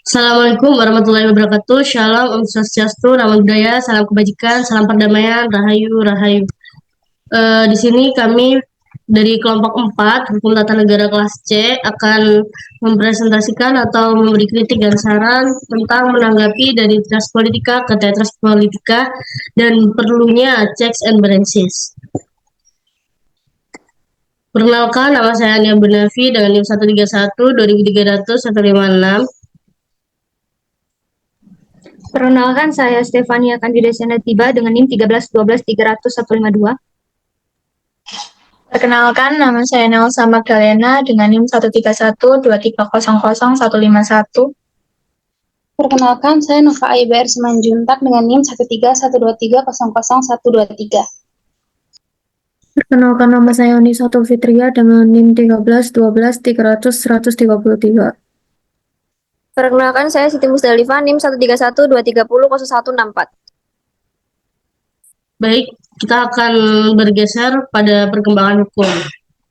Assalamualaikum warahmatullahi wabarakatuh. Shalom, Om Swastiastu, Namo Buddhaya, salam kebajikan, salam perdamaian, Rahayu, Rahayu. Di sini kami dari kelompok 4, Hukum Tata Negara kelas C, akan mempresentasikan atau memberi kritik dan saran tentang menanggapi dari Trust Politika ke Tetras Politika dan perlunya checks and balances. Perkenalkan, nama saya Ania Benavi dengan NIM 131 2300 156. Perkenalkan, saya Stefania Candida Tiba dengan NIM 13 12 300 152. Perkenalkan, nama saya Nelsa Magdalena dengan NIM 131 2300 151. Perkenalkan, saya Nova Aiber Simanjuntak dengan NIM 131300123. Perkenalkan, nama saya Oni Satu Fitria dengan NIM 13 12 300 133. Perkenalkan, saya Siti Musdalifah, NIM 131 230 0164. Baik, kita akan bergeser pada perkembangan hukum.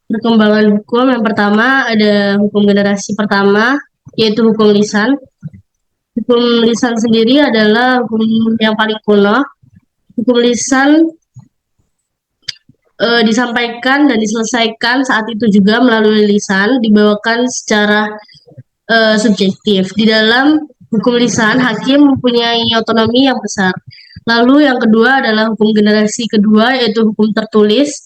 Perkembangan hukum yang pertama ada hukum generasi pertama, yaitu hukum lisan. Hukum lisan sendiri adalah hukum yang paling kuno. Hukum lisan disampaikan dan diselesaikan saat itu juga melalui lisan, dibawakan secara subjektif. Di dalam hukum lisan, hakim mempunyai otonomi yang besar. Lalu yang kedua adalah hukum generasi kedua, yaitu hukum tertulis.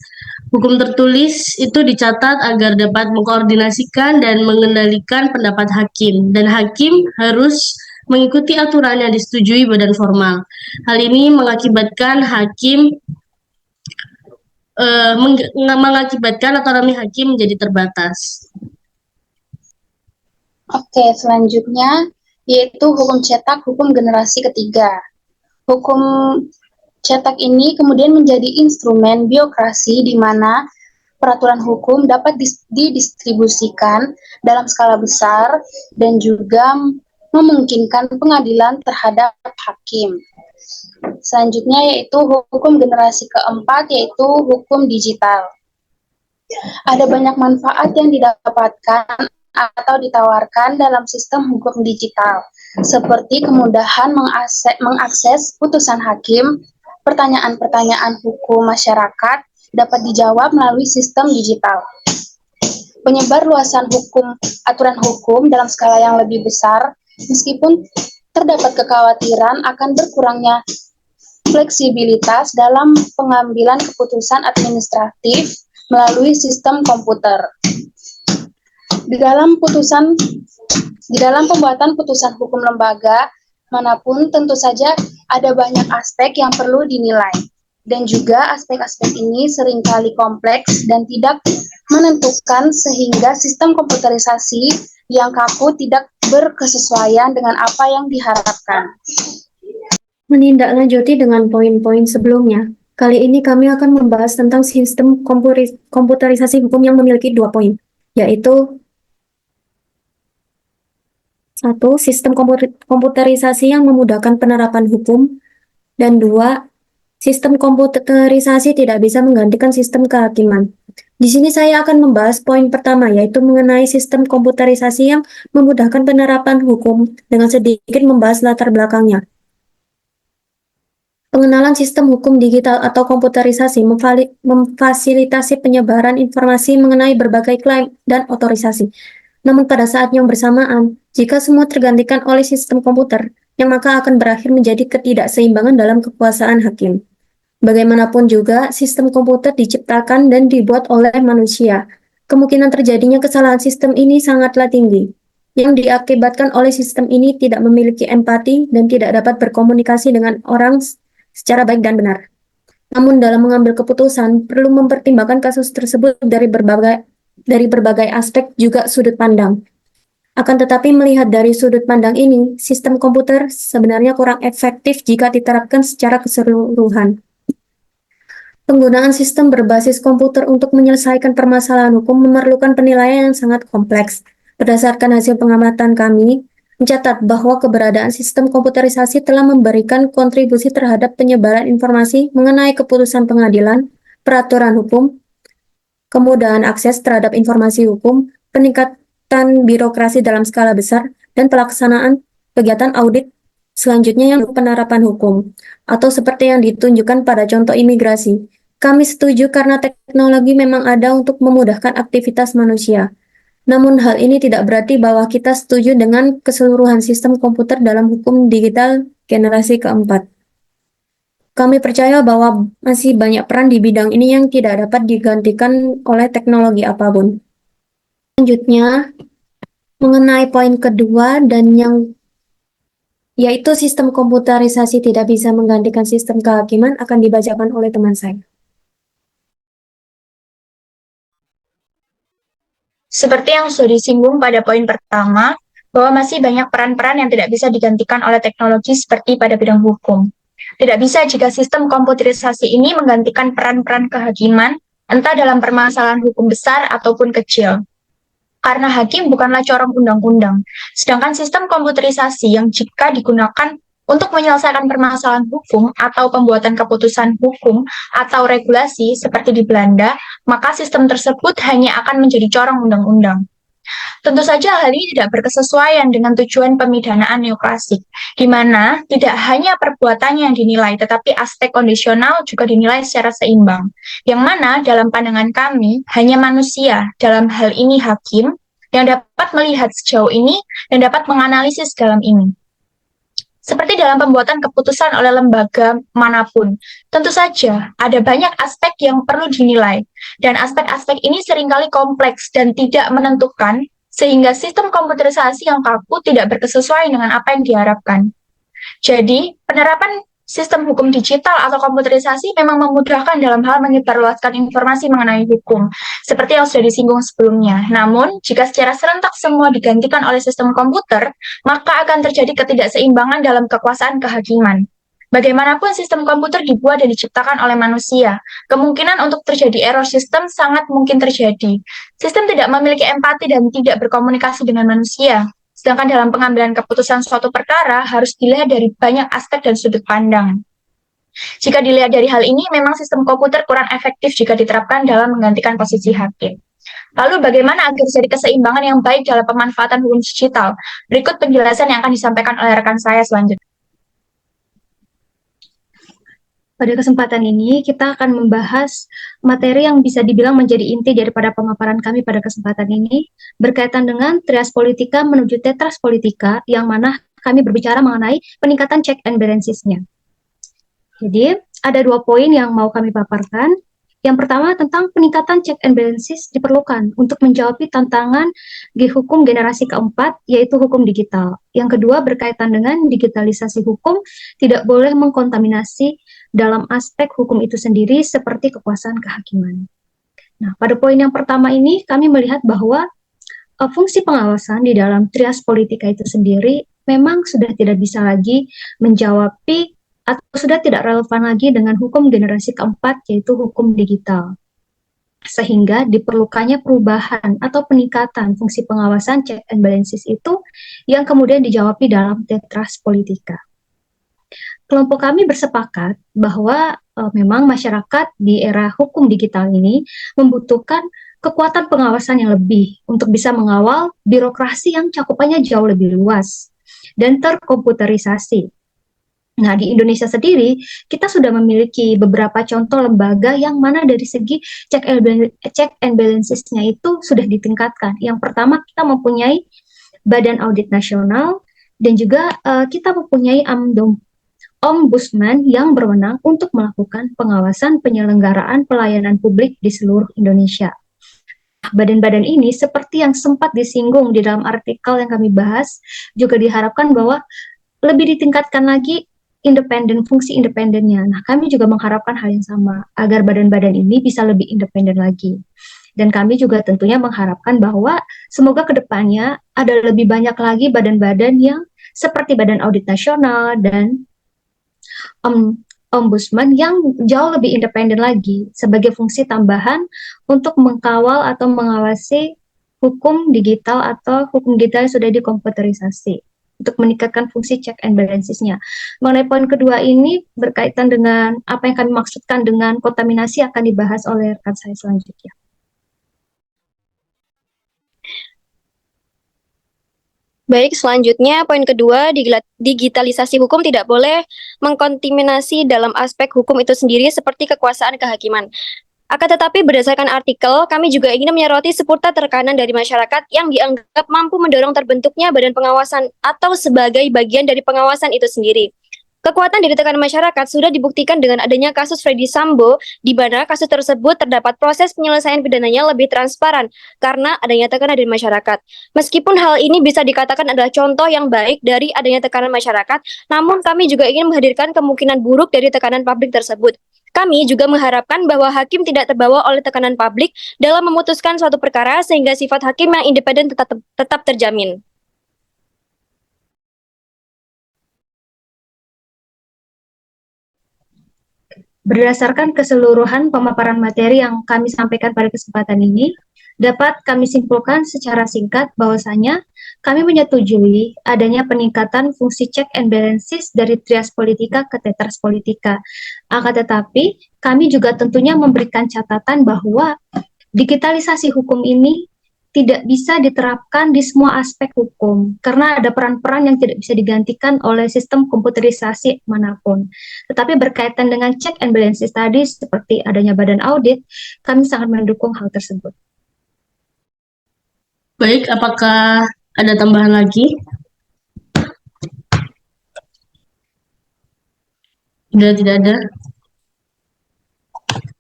Hukum tertulis itu dicatat agar dapat mengkoordinasikan dan mengendalikan pendapat hakim. Dan hakim harus mengikuti aturan yang disetujui badan formal. Hal ini mengakibatkan mengakibatkan otonomi hakim menjadi terbatas. Oke, selanjutnya yaitu hukum cetak, hukum generasi ketiga. Hukum cetak ini kemudian menjadi instrumen birokrasi di mana peraturan hukum dapat didistribusikan dalam skala besar dan juga memungkinkan pengadilan terhadap hakim. Selanjutnya yaitu hukum generasi keempat, yaitu hukum digital. Ada banyak manfaat yang didapatkan atau ditawarkan dalam sistem hukum digital, seperti kemudahan mengakses putusan hakim, pertanyaan-pertanyaan hukum masyarakat dapat dijawab melalui sistem digital. Penyebar luasan aturan hukum dalam skala yang lebih besar, meskipun terdapat kekhawatiran akan berkurangnya fleksibilitas dalam pengambilan keputusan administratif melalui sistem komputer. Di dalam pembuatan putusan hukum lembaga manapun tentu saja ada banyak aspek yang perlu dinilai, dan juga aspek-aspek ini seringkali kompleks dan tidak menentukan sehingga sistem komputerisasi yang kaku tidak berkesesuaian dengan apa yang diharapkan. Menindaklanjuti dengan poin-poin sebelumnya, kali ini kami akan membahas tentang sistem komputerisasi hukum yang memiliki 2 poin, yaitu 1. Sistem komputerisasi yang memudahkan penerapan hukum, dan 2. Sistem komputerisasi tidak bisa menggantikan sistem kehakiman. Di sini saya akan membahas poin pertama, yaitu mengenai sistem komputerisasi yang memudahkan penerapan hukum dengan sedikit membahas latar belakangnya. Pengenalan sistem hukum digital atau komputerisasi memfasilitasi penyebaran informasi mengenai berbagai klaim dan otorisasi. Namun pada saat yang bersamaan, jika semua tergantikan oleh sistem komputer, yang maka akan berakhir menjadi ketidakseimbangan dalam kekuasaan hakim. Bagaimanapun juga, sistem komputer diciptakan dan dibuat oleh manusia. Kemungkinan terjadinya kesalahan sistem ini sangatlah tinggi, yang diakibatkan oleh sistem ini tidak memiliki empati dan tidak dapat berkomunikasi dengan orang secara baik dan benar. Namun dalam mengambil keputusan, perlu mempertimbangkan kasus tersebut dari berbagai aspek juga sudut pandang. Akan tetapi melihat dari sudut pandang ini, sistem komputer sebenarnya kurang efektif jika diterapkan secara keseluruhan. Penggunaan sistem berbasis komputer untuk menyelesaikan permasalahan hukum memerlukan penilaian yang sangat kompleks. Berdasarkan hasil pengamatan kami, mencatat bahwa keberadaan sistem komputerisasi telah memberikan kontribusi terhadap penyebaran informasi mengenai keputusan pengadilan, peraturan hukum, kemudahan akses terhadap informasi hukum, peningkatan birokrasi dalam skala besar, dan pelaksanaan kegiatan audit selanjutnya yang penerapan hukum, atau seperti yang ditunjukkan pada contoh imigrasi. Kami setuju karena teknologi memang ada untuk memudahkan aktivitas manusia. Namun hal ini tidak berarti bahwa kita setuju dengan keseluruhan sistem komputer dalam hukum digital generasi keempat. Kami percaya bahwa masih banyak peran di bidang ini yang tidak dapat digantikan oleh teknologi apapun. Selanjutnya, mengenai poin kedua dan yaitu sistem komputerisasi tidak bisa menggantikan sistem kehakiman akan dibacakan oleh teman saya. Seperti yang sudah disinggung pada poin pertama, bahwa masih banyak peran-peran yang tidak bisa digantikan oleh teknologi seperti pada bidang hukum. Tidak bisa jika sistem komputerisasi ini menggantikan peran-peran kehakiman, entah dalam permasalahan hukum besar ataupun kecil. Karena hakim bukanlah corong undang-undang, sedangkan sistem komputerisasi yang jika digunakan untuk menyelesaikan permasalahan hukum atau pembuatan keputusan hukum atau regulasi seperti di Belanda, maka sistem tersebut hanya akan menjadi corong undang-undang. Tentu saja hal ini tidak berkesesuaian dengan tujuan pemidanaan neoklasik, di mana tidak hanya perbuatannya yang dinilai, tetapi aspek kondisional juga dinilai secara seimbang. Yang mana dalam pandangan kami, hanya manusia, dalam hal ini hakim, yang dapat melihat sejauh ini dan dapat menganalisis dalam ini. Seperti dalam pembuatan keputusan oleh lembaga manapun, tentu saja ada banyak aspek yang perlu dinilai, dan aspek-aspek ini seringkali kompleks dan tidak menentukan, sehingga sistem komputerisasi yang kaku tidak berkesesuaian dengan apa yang diharapkan. Jadi, penerapan sistem hukum digital atau komputerisasi memang memudahkan dalam hal menyebarluaskan informasi mengenai hukum, seperti yang sudah disinggung sebelumnya. Namun, jika secara serentak semua digantikan oleh sistem komputer, maka akan terjadi ketidakseimbangan dalam kekuasaan kehakiman. Bagaimanapun sistem komputer dibuat dan diciptakan oleh manusia, kemungkinan untuk terjadi error sistem sangat mungkin terjadi. Sistem tidak memiliki empati dan tidak berkomunikasi dengan manusia. Sedangkan dalam pengambilan keputusan suatu perkara harus dilihat dari banyak aspek dan sudut pandang. Jika dilihat dari hal ini, memang sistem komputer kurang efektif jika diterapkan dalam menggantikan posisi hakim. Lalu bagaimana agar terjadi keseimbangan yang baik dalam pemanfaatan hukum digital? Berikut penjelasan yang akan disampaikan oleh rekan saya selanjutnya. Pada kesempatan ini, kita akan membahas materi yang bisa dibilang menjadi inti daripada pemaparan kami pada kesempatan ini, berkaitan dengan trias politika menuju tetras politika, yang mana kami berbicara mengenai peningkatan check and balances-nya. Jadi, ada 2 poin yang mau kami paparkan. Yang pertama, tentang peningkatan check and balances diperlukan untuk menjawab tantangan di hukum generasi keempat, yaitu hukum digital. Yang kedua, berkaitan dengan digitalisasi hukum, tidak boleh mengkontaminasi dalam aspek hukum itu sendiri seperti kekuasaan kehakiman. Nah, pada poin yang pertama ini kami melihat bahwa fungsi pengawasan di dalam trias politika itu sendiri memang sudah tidak bisa lagi menjawab atau sudah tidak relevan lagi dengan hukum generasi keempat, yaitu hukum digital. Sehingga diperlukannya perubahan atau peningkatan fungsi pengawasan check and balances itu yang kemudian dijawab di dalam tetras politika. Kelompok kami bersepakat bahwa memang masyarakat di era hukum digital ini membutuhkan kekuatan pengawasan yang lebih untuk bisa mengawal birokrasi yang cakupannya jauh lebih luas dan terkomputerisasi. Nah, di Indonesia sendiri, kita sudah memiliki beberapa contoh lembaga yang mana dari segi check and balances-nya itu sudah ditingkatkan. Yang pertama, kita mempunyai Badan Audit Nasional, dan juga kita mempunyai Ombudsman yang berwenang untuk melakukan pengawasan penyelenggaraan pelayanan publik di seluruh Indonesia. Badan-badan ini, seperti yang sempat disinggung di dalam artikel yang kami bahas, juga diharapkan bahwa lebih ditingkatkan lagi fungsi independennya. Nah, kami juga mengharapkan hal yang sama, agar badan-badan ini bisa lebih independen lagi. Dan kami juga tentunya mengharapkan bahwa semoga ke depannya ada lebih banyak lagi badan-badan yang seperti Badan Audit Nasional dan Ombudsman yang jauh lebih independen lagi sebagai fungsi tambahan untuk mengkawal atau mengawasi hukum digital atau hukum digital yang sudah dikomputerisasi untuk meningkatkan fungsi check and balances-nya. Mengenai poin kedua ini berkaitan dengan apa yang kami maksudkan dengan kontaminasi akan dibahas oleh rekan saya selanjutnya. Baik, selanjutnya poin kedua, digitalisasi hukum tidak boleh mengkontaminasi dalam aspek hukum itu sendiri seperti kekuasaan kehakiman. Akan tetapi berdasarkan artikel, kami juga ingin menyoroti seputar tekanan dari masyarakat yang dianggap mampu mendorong terbentuknya badan pengawasan atau sebagai bagian dari pengawasan itu sendiri. Kekuatan dari tekanan masyarakat sudah dibuktikan dengan adanya kasus Freddy Sambo, di mana kasus tersebut terdapat proses penyelesaian pidananya lebih transparan karena adanya tekanan dari masyarakat. Meskipun hal ini bisa dikatakan adalah contoh yang baik dari adanya tekanan masyarakat, namun kami juga ingin menghadirkan kemungkinan buruk dari tekanan publik tersebut. Kami juga mengharapkan bahwa hakim tidak terbawa oleh tekanan publik dalam memutuskan suatu perkara sehingga sifat hakim yang independen tetap terjamin. Berdasarkan keseluruhan pemaparan materi yang kami sampaikan pada kesempatan ini, dapat kami simpulkan secara singkat bahwasanya kami menyetujui adanya peningkatan fungsi check and balances dari trias politika ke tetras politika. Akan tetapi, kami juga tentunya memberikan catatan bahwa digitalisasi hukum ini tidak bisa diterapkan di semua aspek hukum karena ada peran-peran yang tidak bisa digantikan oleh sistem komputerisasi manapun. Tetapi berkaitan dengan check and balances tadi seperti adanya badan audit, kami sangat mendukung hal tersebut. Baik, apakah ada tambahan lagi? Sudah tidak ada.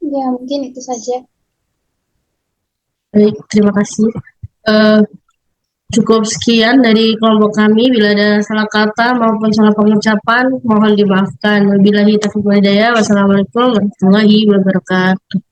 Ya, mungkin itu saja. Baik, terima kasih. Cukup sekian dari kelompok kami. Bila ada salah kata maupun salah pengucapan, mohon dimaafkan. Wabillahi taufiq wal hidayah. Wassalamualaikum warahmatullahi wabarakatuh.